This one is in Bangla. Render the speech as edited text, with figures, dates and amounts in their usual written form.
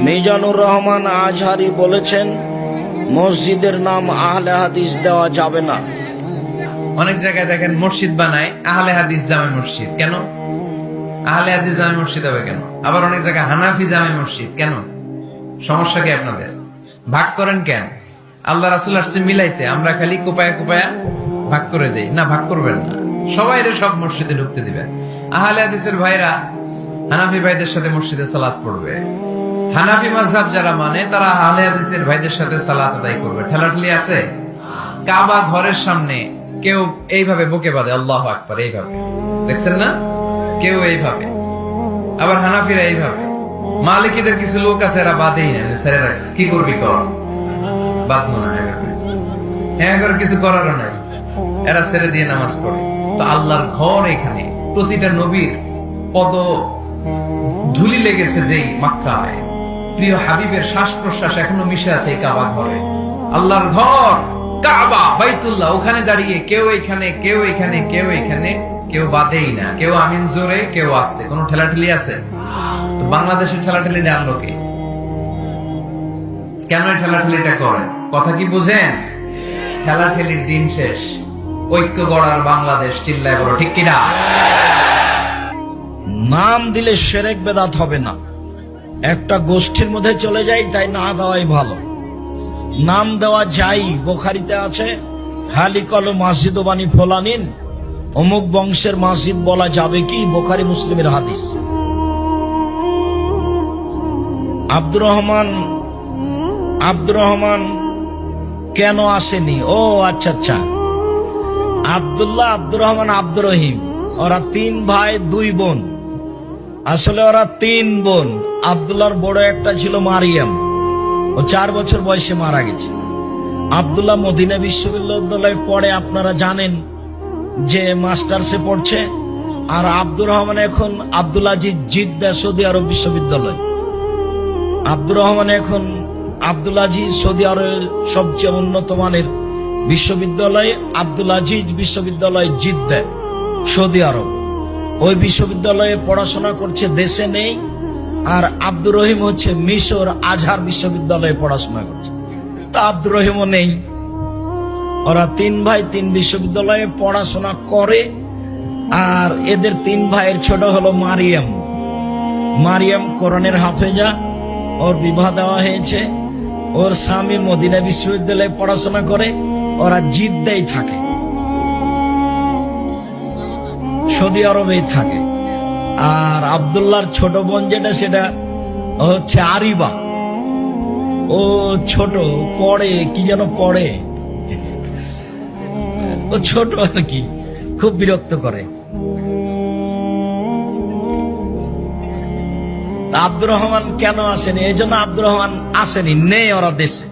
মিজানুর রহমান আজহারি বলেছেন মসজিদের নাম আহলে হাদিস দেওয়া যাবে না। অনেক জায়গায় দেখেন মসজিদ বানায় আহলে হাদিস জামে মসজিদ। কেন আহলে হাদিস জামে মসজিদ হবে কেন? আবার অনেক জায়গায় হানাফি জামে মসজিদ। কেন? সমস্যা কি আপনাদের? ভাগ করেন কেন? আল্লাহ রাসূল আসছে মিলাইতে, আমরা খালি কোপায়া কোপায়া ভাগ করে দেই। না, ভাগ করবেন না, সবাইরে সব মসজিদে ঢুকতে দিবেন। আহলে হাদিসের ভাইরা হানাফি ভাইদের সাথে মসজিদে সালাত পড়বে। হানাফি মাযহাব যারা মানে তারা আহলে হাদিসের ভাইদের সাথে সালাত আদায় করবে। ঠেলাঠেলি আছে? কাবা ঘরের সামনে কেউ এইভাবে বুকে বাঁধে আল্লাহু আকবার, এইভাবে দেখছেন না? কেউ এইভাবে, আবার হানাফিরা এইভাবে। মালিকীদের কিছু লোক আছে এরা বাঁধেই না, ছেড়ে রাখছে। কি করবি কর, বাঁধবো না। হ্যাঁ, কিছু করারও নাই, এরা ছেড়ে দিয়ে নামাজ পড়ে। তো আল্লাহর ঘর এখানে, প্রতিটা নবীর পদ ধুলি লেগেছে যেই মক্কায়, প্রিয় হাবিবের শ্বাস প্রশ্বাস এখনো মিশে আছে এই কাবা ঘরে। আল্লাহর ঘর কাবা বাইতুল্লাহ, ওখানে দাঁড়িয়ে কেউ এখানে কেউ এখানে কেউ এখানে, কেউ বাদেই না, কেউ আমিন জোরে কেউ আস্তে। কোন ঠেলাঠেলি আছে? তো বাংলাদেশের ঠেলাঠেলি আনলো কে? কেন এই ঠেলাঠেলিটা করেন? কথা কি বুঝেন? ঠেলাঠেলির দিন শেষ, ঐক্য গড়ার বাংলাদেশ। চিল্লায় বলো ঠিক কিনা? নাম দিলে শিরক বেদাত হবে না, একটা গোষ্ঠীর মধ্যে চলে যায়, তাই না দেওয়াই ভালো। নাম দেওয়া যাই, বুখারীতে আছে হালিকল মসজিদ বানি ফলানিন, অমুক বংশের মসজিদ বলা যাবে কি? বুখারী মুসলিমের হাদিস। আব্দুর রহমান কেন আসেনি? ও আচ্ছা আচ্ছা, আব্দুল্লাহ, আব্দুর রহমান, আব্দুর রহিম, ওরা তিন ভাই দুই বোন। আসলে ওরা তিন বোন। আব্দুল্লাহর বড় একটা ছিল মারিয়াম, ও 4 বছর বয়সে মারা গেছে। আব্দুল্লাহ মদিনা বিশ্ববিদ্যালয়ে পড়ে, আপনারা জানেন যে মাস্টার্সে পড়ছে। আর আব্দুর রহমান এখন আব্দুল আজিজ জিদ্দা সৌদি আরব বিশ্ববিদ্যালয়। আব্দুর রহমান এখন আব্দুল আজিজ সৌদি আরবের সবচেয়ে উন্নত মানের বিশ্ববিদ্যালয় আব্দুল আজিজ বিশ্ববিদ্যালয় জিদ্দা সৌদি আরব, ওই বিশ্ববিদ্যালয়ে পড়াশোনা করছে, দেশে নেই। আর আব্দুর রহিম হচ্ছে মিশর আজহার বিশ্ববিদ্যালয়ে পড়াশোনা করছে, তা আব্দুর রহিমও নেই। ওরা তিন ভাই তিন বিশ্ববিদ্যালয়ে পড়াশোনা করে। আর এদের তিন ভাইয়ের ছোট হলো মারিয়াম কোরআনের হাফেজা, ওর বিবাহ দেওয়া হয়েছে। ওর স্বামী মদিনা বিশ্ববিদ্যালয়ে পড়াশোনা করে, ওরা জিদ্দাই থাকে, সৌদি আরবেই থাকে। আর আব্দুল্লাহর ছোট বোন যেটা, সেটা হচ্ছে আরিবা, ও ছোট, পড়ে কি যেন পড়ে, ও ছোট আর কি, খুব বিরক্ত করে। আব্দুর রহমান কেন আসেনি? এই জন্য আব্দুর রহমান আসেনি, নেই ওরা দেশে।